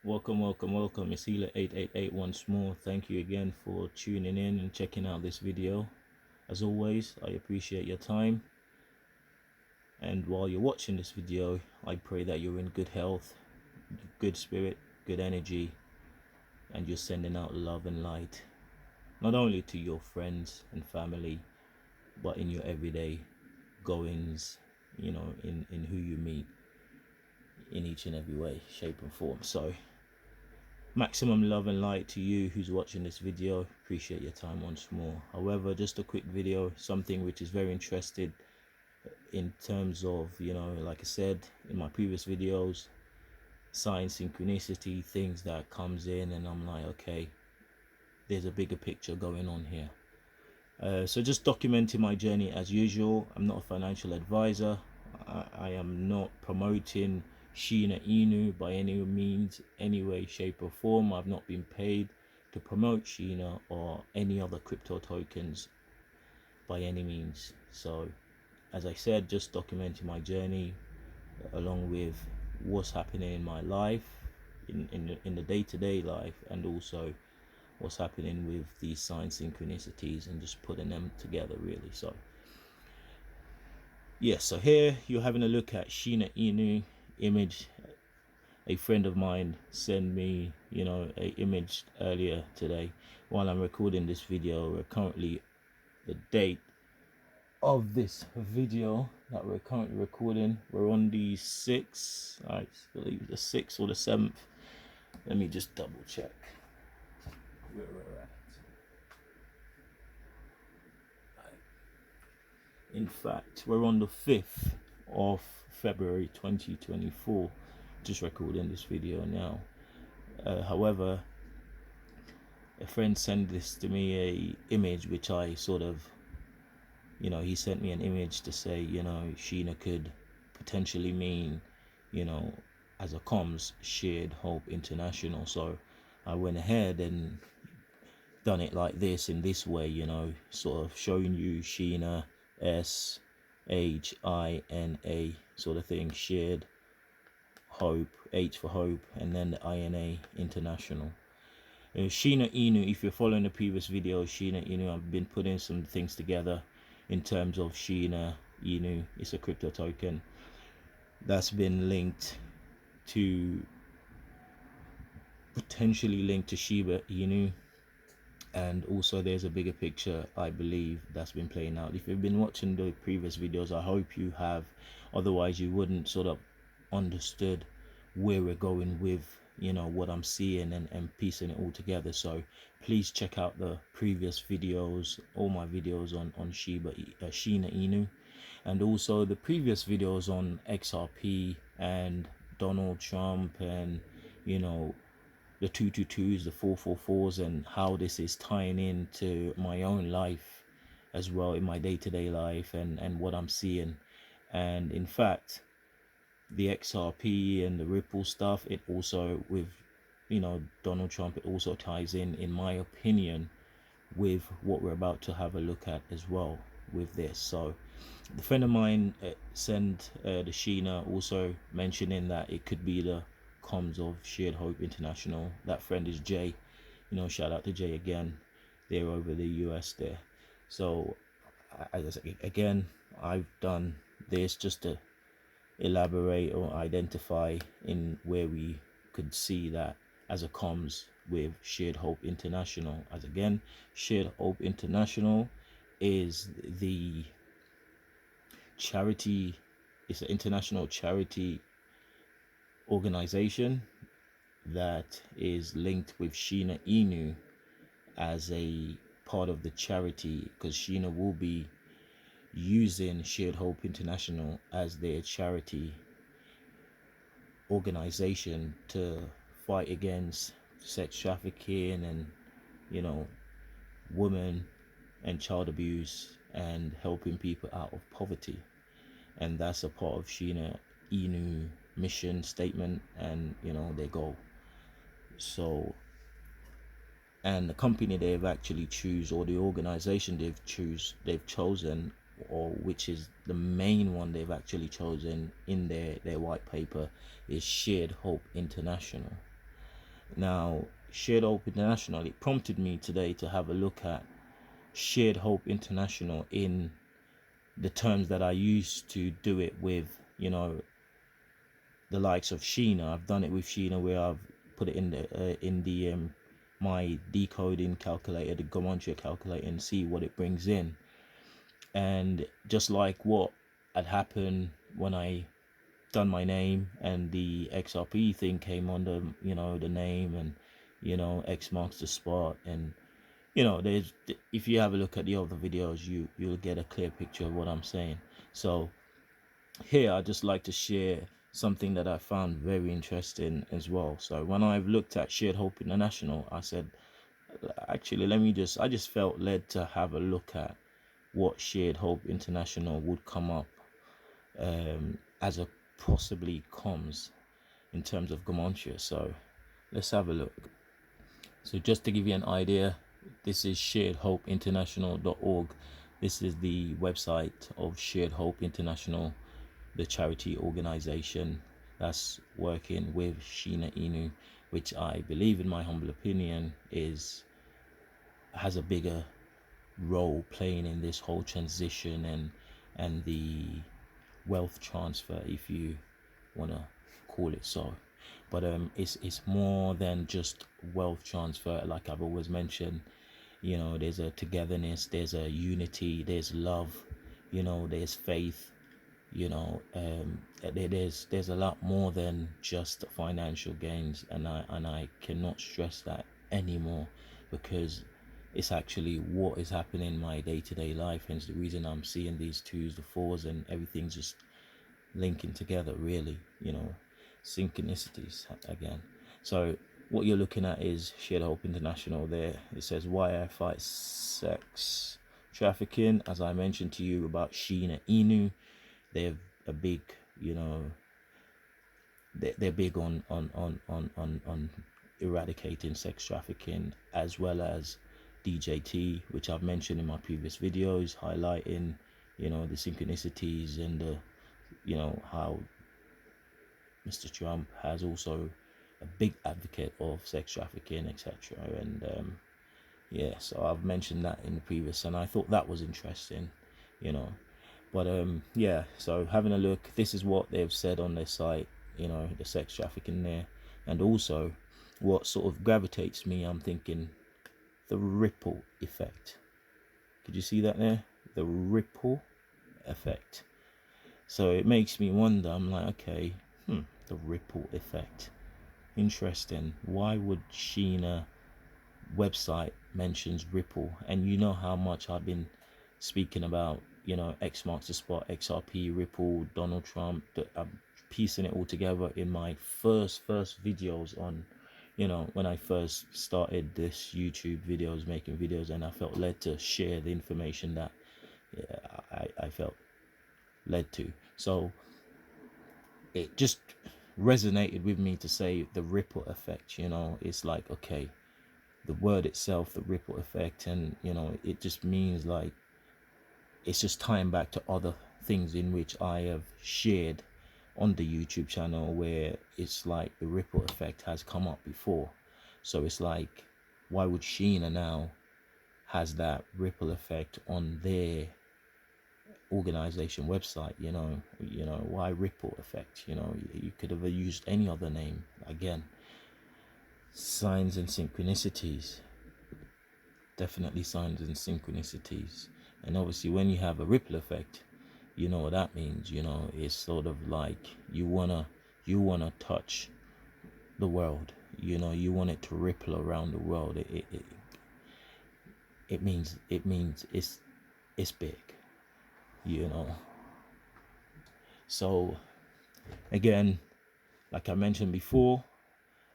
Welcome. It's Healer 888 once more. Thank you again for tuning in and checking out this video. As always, I appreciate your time. And while you're watching this video, I pray that you're in good health, good spirit, good energy, and you're sending out love and light, not only to your friends and family, but in your everyday goings, in who you meet in each and every way, shape and form. So maximum love and light to you who's watching this video. Appreciate your time once more. However, just a quick video, something which is very interested in terms of, like I said in my previous videos, science, synchronicity, things that comes in and I'm like, okay, there's a bigger picture going on here. So just documenting my journey as usual. I'm not a financial advisor. I am not promoting SHINA INU by any means, any way, shape or form. I've not been paid to promote SHINA or any other crypto tokens by any means. So as I said, just documenting my journey along with what's happening in my life, in the day-to-day life, and also what's happening with these science synchronicities and just putting them together really. So yes, so here you're having a look at SHINA INU image. A friend of mine sent me a image earlier today while I'm recording this video. We're currently, the date of this video that we're currently recording, we're on the 6th, I believe the 6th or the 7th. Let me just double check where we're at. In fact, we're on the 5th of February 2024, just recording this video now. However, a friend sent this to me, a image which I sort of, he sent me an image to say, SHINA could potentially mean, as a comms, Shared Hope International. So I went ahead and done it like this, in this way, sort of showing you SHINA, SHINA sort of thing, Shared Hope, H for Hope, and then the INA, International. SHINA INU, if you're following the previous video, SHINA INU, I've been putting some things together in terms of SHINA INU. It's a crypto token that's been linked to, potentially linked to Shiba Inu, and also there's a bigger picture, I believe, that's been playing out. If you've been watching the previous videos, I hope you have, otherwise you wouldn't sort of understood where we're going with what I'm seeing and piecing it all together. So please check out the previous videos, all my videos on SHINA INU, and also the previous videos on XRP and Donald Trump, and the 222s, the 444s, and how this is tying into my own life as well, in my day-to-day life, and what I'm seeing. And in fact, the XRP and the Ripple stuff, it also, with Donald Trump, it also ties in my opinion, with what we're about to have a look at as well with this. So the friend of mine sent the SHINA, also mentioning that it could be the comms of Shared Hope International. That friend is Jay, shout out to Jay again, they're over the US there. So again, I've done this just to elaborate or identify in where we could see that as a comms with Shared Hope International. As again, Shared Hope International is the charity, it's an international charity organization that is linked with SHINA INU as a part of the charity, because SHINA will be using Shared Hope International as their charity organization to fight against sex trafficking and women and child abuse, and helping people out of poverty. And that's a part of SHINA INU mission statement and their goal. So, and the company they've actually choose, or the organization they've chosen, or which is the main one they've actually chosen in their white paper, is Shared Hope International. Now, Shared Hope International, it prompted me today to have a look at Shared Hope International in the terms that I used to do it with, you know, the likes of SHINA. I've done it with SHINA where I've put it in the my decoding calculator, the gematria calculator, and see what it brings in. And just like what had happened when I done my name and the XRP thing came under, you know, the name, and you know, X marks the spot, and you know, there's, if you have a look at the other videos, you'll get a clear picture of what I'm saying. So here I just like to share something that I found very interesting as well. So when I've looked at Shared Hope International, I said, actually, I just felt led to have a look at what Shared Hope International would come up as a possibly comms in terms of gematria. So let's have a look. So just to give you an idea, this is sharedhopeinternational.org. This is the website of Shared Hope International, the charity organization that's working with SHINA INU, which I believe, in my humble opinion, has a bigger role playing in this whole transition and the wealth transfer, if you want to call it so. But it's more than just wealth transfer. Like I've always mentioned, you know, there's a togetherness, there's a unity, there's love, you know, there's faith, you know, there's a lot more than just financial gains, and I cannot stress that anymore, because it's actually what is happening in my day-to-day life. Hence the reason I'm seeing these twos, the fours, and everything's just linking together, really, you know, synchronicities again. So what you're looking at is Shared Hope International. There it says, why I fight sex trafficking. As I mentioned to you about SHINA INU, they're a big, you know, they're big on eradicating sex trafficking, as well as DJT, which I've mentioned in my previous videos, highlighting, you know, the synchronicities and the, you know, how Mr. Trump has also a big advocate of sex trafficking, etc. And yeah, so I've mentioned that in the previous, and I thought that was interesting, you know. But yeah, so having a look, this is what they've said on their site, you know, the sex trafficking there. And also what sort of gravitates me, I'm thinking the ripple effect. Could you see that there? The ripple effect. So it makes me wonder, I'm like, okay, the ripple effect. Interesting. Why would SHINA website mentions ripple? And you know how much I've been speaking about, you know, X marks the spot, XRP, ripple, Donald Trump. I'm piecing it all together in my first videos on, you know, when I first started this YouTube videos, making videos, and I felt led to share the information that I felt led to. So it just resonated with me to say the ripple effect, you know. It's like, okay, the word itself, the ripple effect, and you know, it just means like, it's just tying back to other things in which I have shared on the YouTube channel, where it's like the ripple effect has come up before. So it's like, why would SHINA now has that ripple effect on their organization website? You know, why ripple effect? You know, you could have used any other name. Again, signs and synchronicities, definitely signs and synchronicities. And obviously when you have a ripple effect, you know what that means. You know, it's sort of like you wanna touch the world, you know, you want it to ripple around the world. It means it's big, you know. So again, like I mentioned before,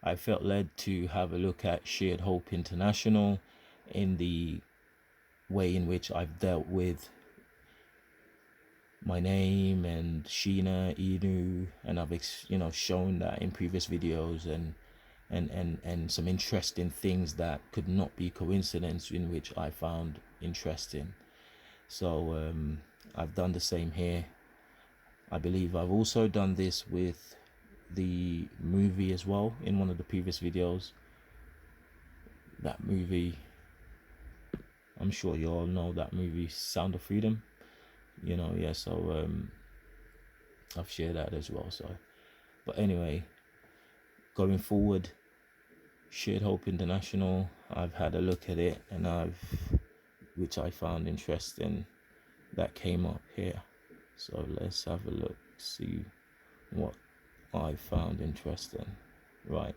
I felt led to have a look at Shared Hope International in the way in which I've dealt with my name and SHINA INU, and I've shown that in previous videos, and some interesting things that could not be coincidence, in which I found interesting. So I've done the same here. I believe I've also done this with the movie as well in one of the previous videos. That movie, I'm sure you all know that movie, Sound of Freedom. You know, yeah. So I've shared that as well. So, but anyway, going forward, Shared Hope International, I've had a look at it, and which I found interesting, that came up here. So let's have a look, see what I found interesting. Right,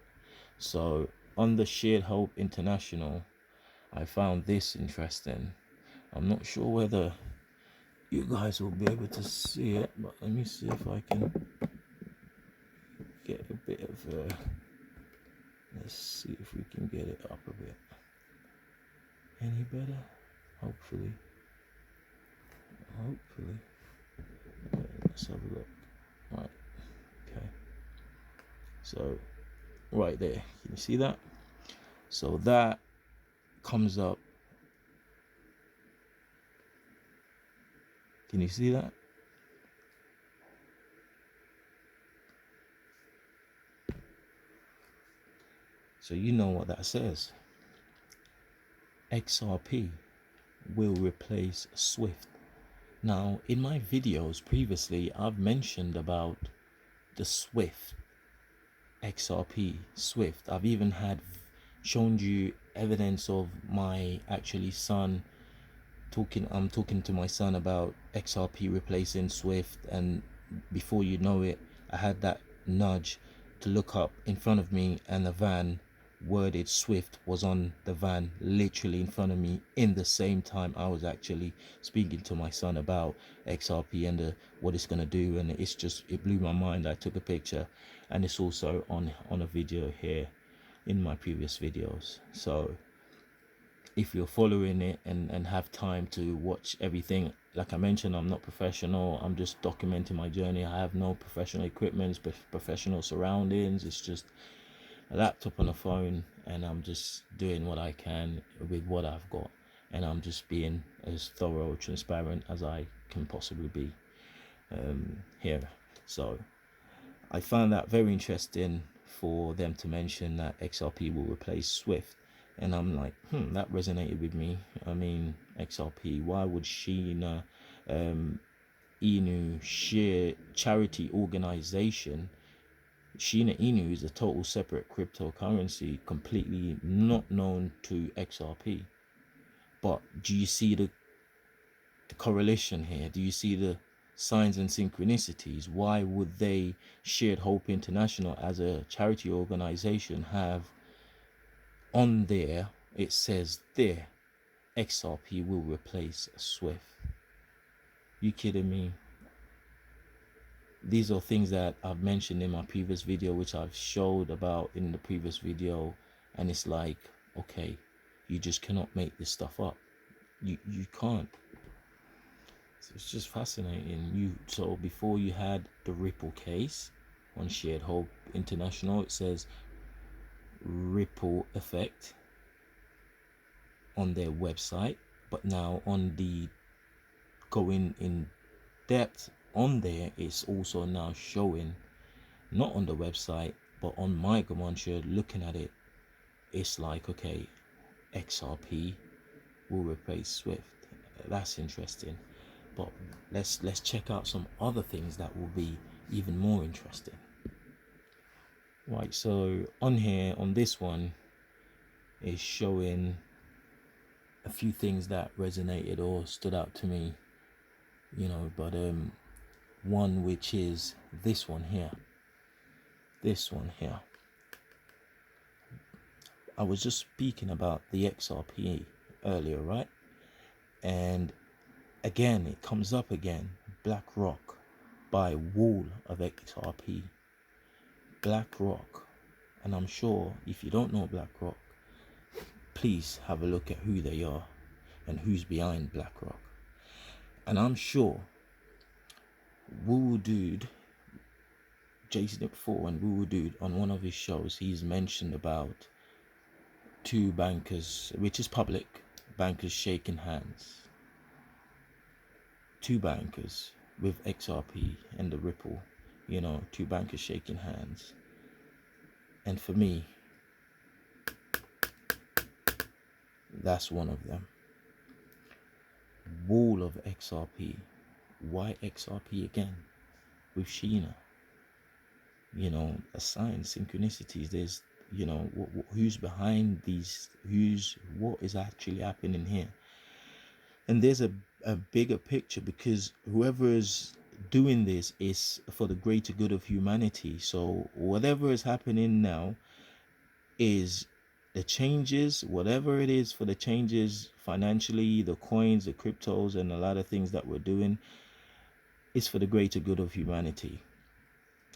so on the Shared Hope International, I found this interesting. I'm not sure whether you guys will be able to see it, but let me see if I can get a bit of let's see if we can get it up a bit. Any better? Hopefully. Let's have a look. Right, okay, so right there, can you see that? So that comes up. Can you see that? So you know what that says. XRP will replace Swift. Now, in my videos previously, I've mentioned about the Swift, XRP, Swift. I've even shown you evidence of my son I'm talking to my son about XRP replacing Swift, and before you know it, I had that nudge to look up in front of me, and the van worded Swift was on the van, literally in front of me, in the same time I was actually speaking to my son about XRP and what it's gonna do. And it blew my mind. I took a picture, and it's also on a video here in my previous videos. So if you're following it and have time to watch everything, like I mentioned, I'm not professional. I'm just documenting my journey. I have no professional equipment, professional surroundings. It's just a laptop and a phone, and I'm just doing what I can with what I've got, and I'm just being as thorough, transparent as I can possibly be here. So I found that very interesting for them to mention that XRP will replace Swift. And I'm like, that resonated with me. I mean, XRP, why would SHINA INU share charity organization? SHINA INU is a total separate cryptocurrency, completely not known to XRP. But do you see the correlation here? Do you see the signs and synchronicities? Why would they, Shared Hope International, as a charity organization, have on there, it says there, XRP will replace Swift? You kidding me? These are things that I've mentioned in my previous video, which I've showed about in the previous video, and it's like, okay, you just cannot make this stuff up. You can't. So it's just fascinating. So before you had the Ripple case on Shared Hope International, it says Ripple effect on their website, but now on the going in depth on there, it's also now showing, not on the website but on my Gematria, looking at it, it's like, okay, XRP will replace Swift. That's interesting. But let's check out some other things that will be even more interesting. Right, so on here, on this one, is showing a few things that resonated or stood out to me, but one, which is this one here. I was just speaking about the XRP earlier, right? And again, it comes up again. BlackRock buy wall of XRP. BlackRock. And I'm sure if you don't know BlackRock, please have a look at who they are and who's behind BlackRock. And I'm sure Woo Dude, Jason Ip4 and Woo Dude, on one of his shows, he's mentioned about two bankers, which is public, bankers shaking hands. Two bankers with XRP and the Ripple, two bankers shaking hands. And for me, that's one of them. Wall of XRP. Why XRP again? With SHINA. A sign, synchronicities. There's, who's behind these, what is actually happening here. And there's a bigger picture, because whoever is doing this is for the greater good of humanity. So whatever is happening now is the changes, whatever it is for the changes financially, the coins, the cryptos, and a lot of things that we're doing, is for the greater good of humanity.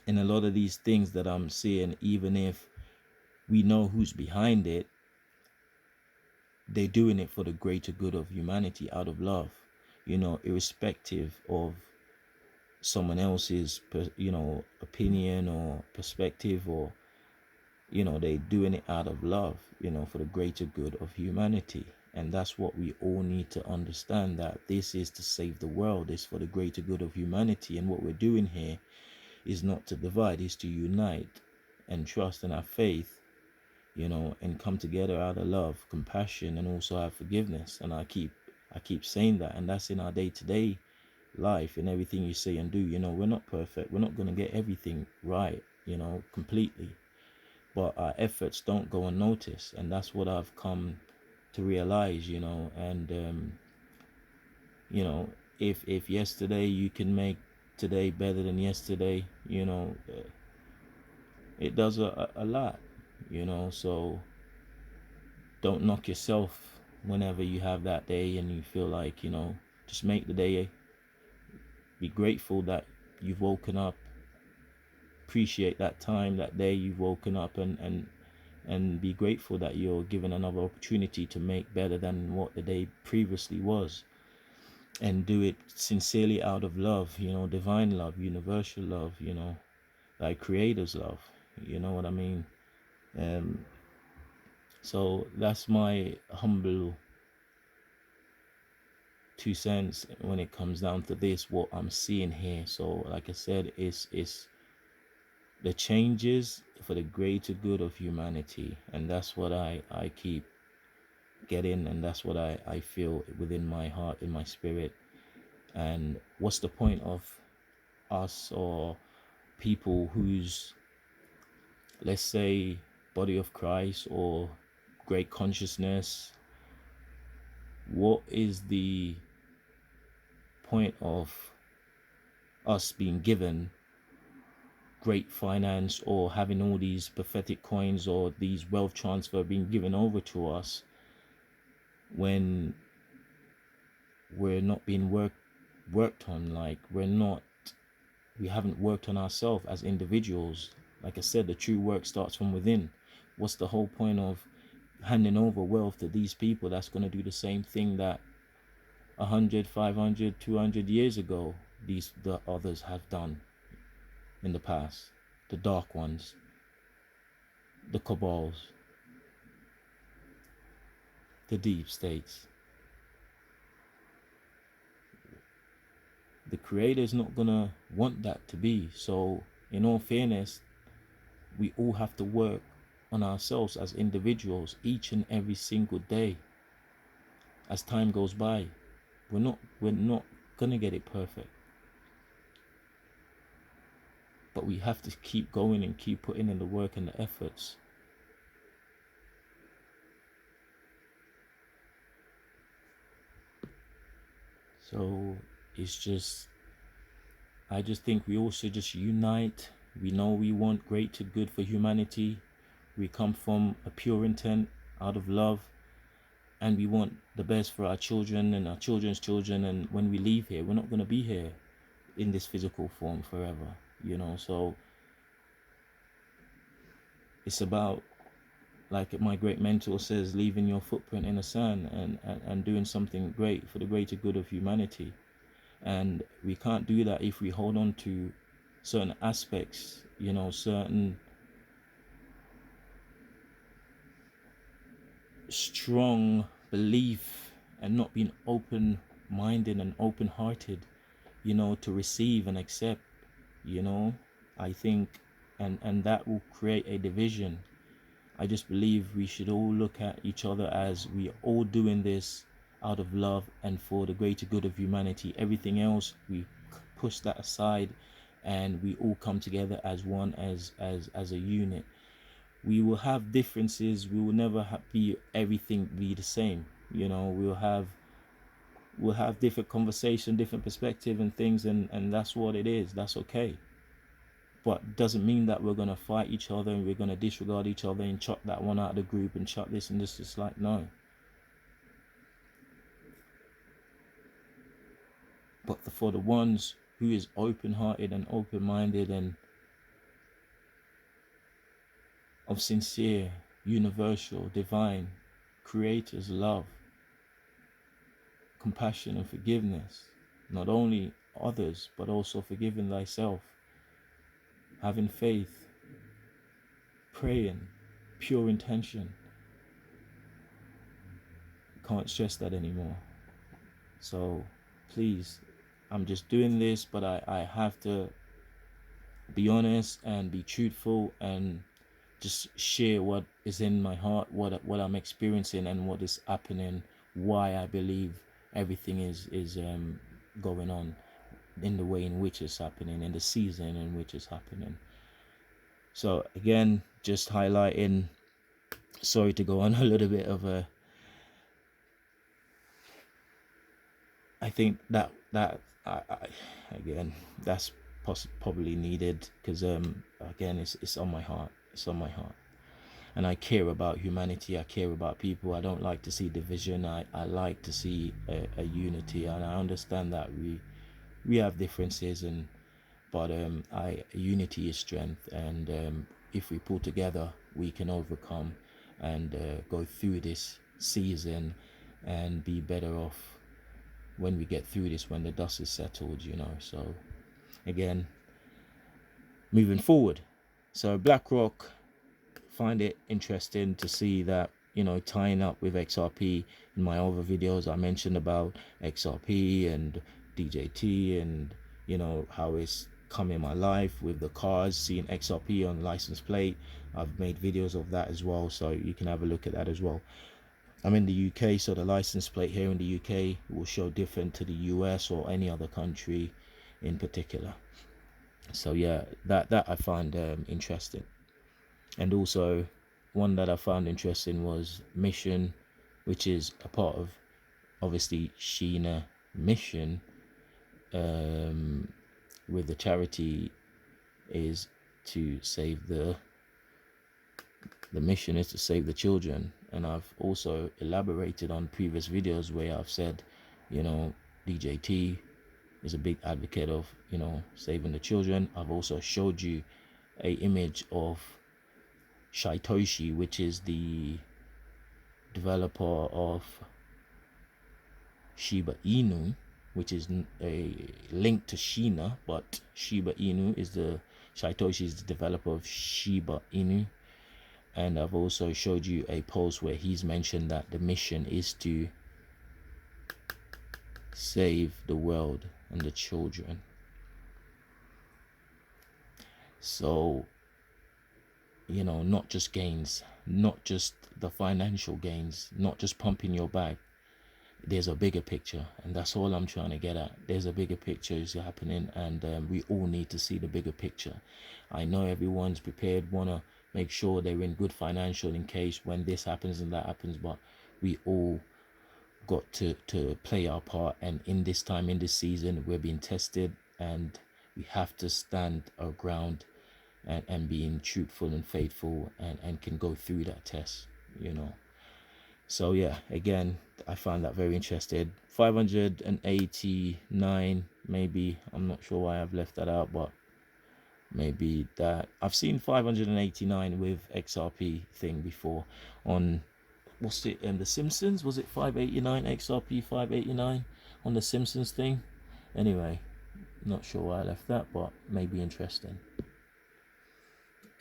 And a lot of these things that I'm seeing, even if we know who's behind it, they're doing it for the greater good of humanity out of love, irrespective of someone else's, opinion or perspective, or, they're doing it out of love, for the greater good of humanity. And that's what we all need to understand, that this is to save the world, it's for the greater good of humanity. And what we're doing here is not to divide, is to unite and trust and have faith, and come together out of love, compassion, and also have forgiveness. And I keep saying that, and that's in our day-to-day life, and everything you say and do. We're not perfect, we're not going to get everything right, completely, but our efforts don't go unnoticed. And that's what I've come to realize, and if yesterday you can make today better than yesterday, it does a lot, so don't knock yourself whenever you have that day and you feel like, just make the day. Be grateful that you've woken up, appreciate that time, that day you've woken up, and be grateful that you're given another opportunity to make better than what the day previously was. And do it sincerely out of love, divine love, universal love, like creator's love, you know what I mean? So that's my humble 2 cents when it comes down to this, what I'm seeing here. So like I said, it's the changes for the greater good of humanity, and that's what I keep getting, and that's what I feel within my heart, in my spirit. And what's the point of us, or people who's, let's say, body of Christ or great consciousness? What is the point of us being given great finance, or having all these pathetic coins, or these wealth transfer being given over to us, when we're not being worked on? Like, we haven't worked on ourselves as individuals. Like I said, the true work starts from within. What's the whole point of handing over wealth to these people that's going to do the same thing that 100, 500, 200 years ago the others have done in the past? The dark ones, the cabals, the deep states. The creator is not gonna want that to be. So in all fairness, we all have to work on ourselves as individuals each and every single day. As time goes by, we're not gonna get it perfect, but we have to keep going and keep putting in the work and the efforts. So it's just, I just think we all should just unite. We know we want greater good for humanity. We come from a pure intent, out of love, and we want the best for our children and our children's children. And when we leave here, we're not going to be here in this physical form forever, so it's about, like my great mentor says, leaving your footprint in the sand, and doing something great for the greater good of humanity. And we can't do that if we hold on to certain aspects, certain strong belief, and not being open-minded and open-hearted, to receive and accept, I think, and that will create a division. I just believe we should all look at each other as we are all doing this out of love and for the greater good of humanity. Everything else, we push that aside and we all come together as one, as a unit. We will have differences. We will never be everything be the same. You know, we'll have different conversation, different perspective and things, and that's what it is. That's okay. But doesn't mean that we're gonna fight each other and we're gonna disregard each other and chuck that one out of the group and chuck this and this. It's like, no. But for the ones who is open-hearted and open-minded and of sincere, universal, divine, creator's love, compassion and forgiveness, not only others but also forgiving thyself, having faith, praying, pure intention. Can't stress that anymore. So please, I'm just doing this, but I have to be honest and be truthful and just share what is in my heart, what I'm experiencing and what is happening, why I believe everything is going on in the way in which it's happening, in the season in which it's happening. So again, just highlighting, sorry to go on a little bit of a, I think that again, that's probably needed, because again, it's on my heart. It's on my heart, and I care about humanity. I care about people. I don't like to see division. I like to see a unity, and I understand that we have differences, and but unity is strength, and if we pull together, we can overcome and go through this season and be better off when we get through this, when the dust is settled, you know. So again, moving forward, so BlackRock, find it interesting to see that, you know, tying up with XRP. In my other videos I mentioned about XRP and DJT and, you know, how it's come in my life with the cars, seeing XRP on the license plate. I've made videos of that as well, so you can have a look at that as well. I'm in the UK, so the license plate here in the UK will show different to the US or any other country in particular. So yeah, that I find interesting. And also one that I found interesting was Mission, which is a part of obviously SHINA mission, with the charity is to save the mission is to save the children. And I've also elaborated on previous videos where I've said, you know, DJT is a big advocate of, you know, saving the children. I've also showed you a image of Satoshi, which is the developer of Shiba Inu, which is a link to Shina, but Shiba Inu is Satoshi is the developer of Shiba Inu. And I've also showed you a post where he's mentioned that the mission is to save the world and the children. So, you know, not just gains, not just the financial gains, not just pumping your bag. There's a bigger picture, and that's all I'm trying to get at. There's a bigger picture is happening, and we all need to see the bigger picture. I know everyone's prepared, want to make sure they're in good financial in case when this happens and that happens, but we all got to play our part. And in this time, in this season, we're being tested, and we have to stand our ground and being truthful and faithful, and can go through that test, you know. So yeah, again, I found that very interesting. 589, maybe, I'm not sure why I've left that out, but maybe that I've seen 589 with XRP thing before on, what's it, The Simpsons? Was it 589, XRP 589 on The Simpsons thing? Anyway, not sure why I left that, but maybe interesting.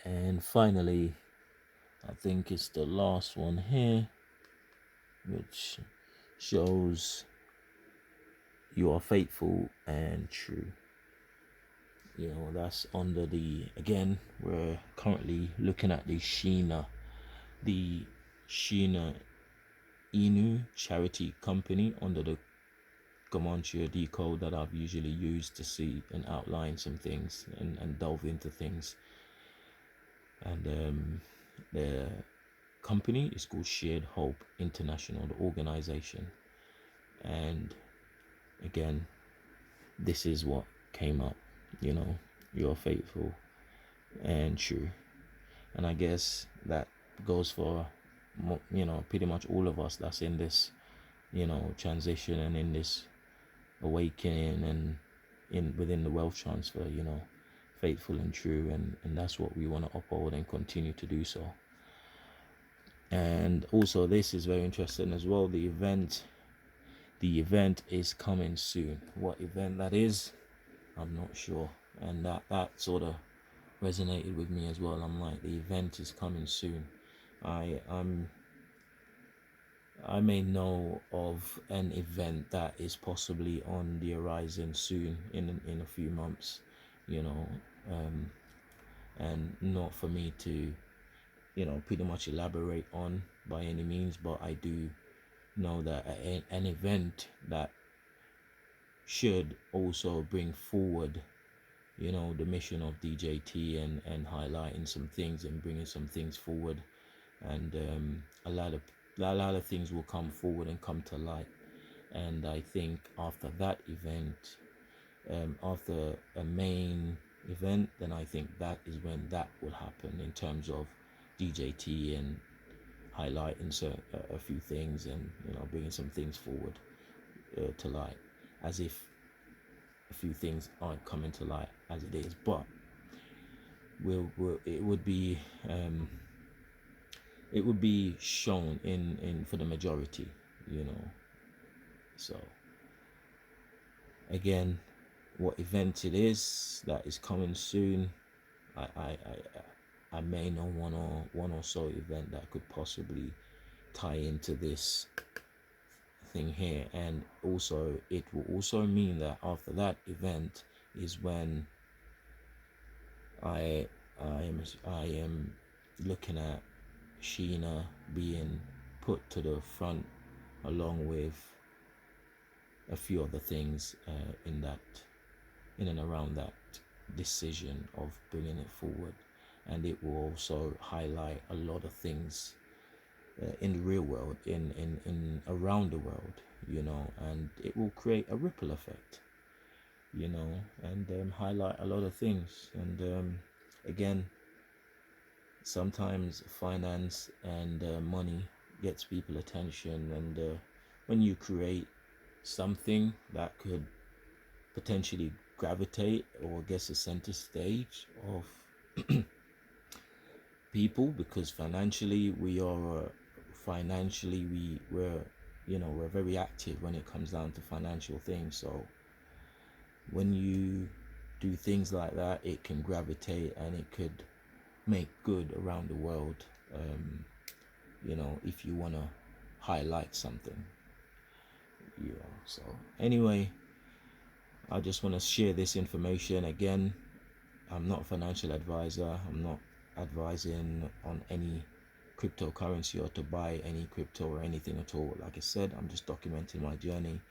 And finally, I think it's the last one here, which shows you are faithful and true. You know, that's under the, again, we're currently looking at the SHINA INU charity company under the Comanche decode that I've usually used to see and outline some things and delve into things. And the company is called Shared Hope International, the organization. And again, this is what came up, you know, you're faithful and true. And I guess that goes for, you know, pretty much all of us that's in this, you know, transition and in this awakening and within the wealth transfer, you know, faithful and true. And that's what we want to uphold and continue to do so. And also, this is very interesting as well. The event is coming soon. What event that is, I'm not sure. And that sort of resonated with me as well. I'm like, the event is coming soon. I may know of an event that is possibly on the horizon soon, in a few months, you know, and not for me to, you know, pretty much elaborate on by any means, but I do know that an event that should also bring forward, you know, the mission of DJT and highlighting some things and bringing some things forward, and a lot of things will come forward and come to light. And I think after that event, after a main event, then I think that is when that will happen in terms of DJT and highlighting a few things, and, you know, bringing some things forward to light, as if a few things aren't coming to light as it is. But it would be shown in for the majority, you know. So again, what event it is that is coming soon, I may know one or so event that could possibly tie into this thing here. And also, it will also mean that after that event is when I am looking at SHINA being put to the front, along with a few other things in and around that decision of bringing it forward. And it will also highlight a lot of things in the real world, in around the world, you know, and it will create a ripple effect, you know, and highlight a lot of things. And again, sometimes finance and money gets people attention, and when you create something that could potentially gravitate or gets a center stage of people, because financially we're you know, we're very active when it comes down to financial things. So when you do things like that, it can gravitate and it could make good around the world, you know, if you want to highlight something, you know. So anyway, I just want to share this information. Again, I'm not a financial advisor. I'm not advising on any cryptocurrency or to buy any crypto or anything at all. Like I said, I'm just documenting my journey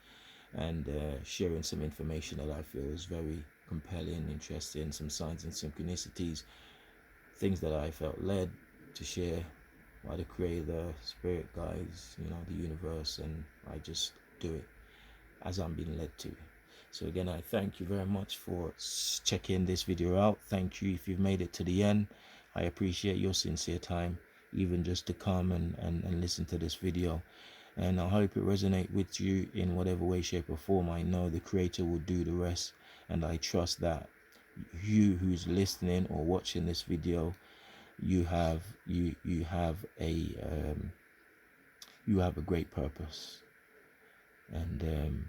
and sharing some information that I feel is very compelling, interesting, some signs and synchronicities, things that I felt led to share by the creator, spirit guides, you know, the universe, and I just do it as I'm being led to. So again, I thank you very much for checking this video out. Thank you if you've made it to the end. I appreciate your sincere time, even just to come and listen to this video. And I hope it resonates with you in whatever way, shape or form. I know the creator will do the rest, and I trust that you who's listening or watching this video, you have a great purpose, and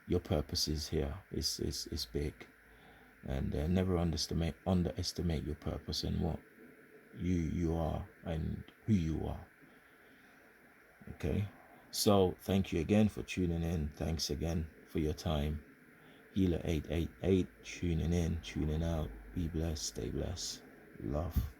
your purpose is here. It's big, and never underestimate your purpose and what you are and who you are. Okay, so thank you again for tuning in. Thanks again for your time, Healer 888, tuning in, tuning out. Be blessed, stay blessed. Love.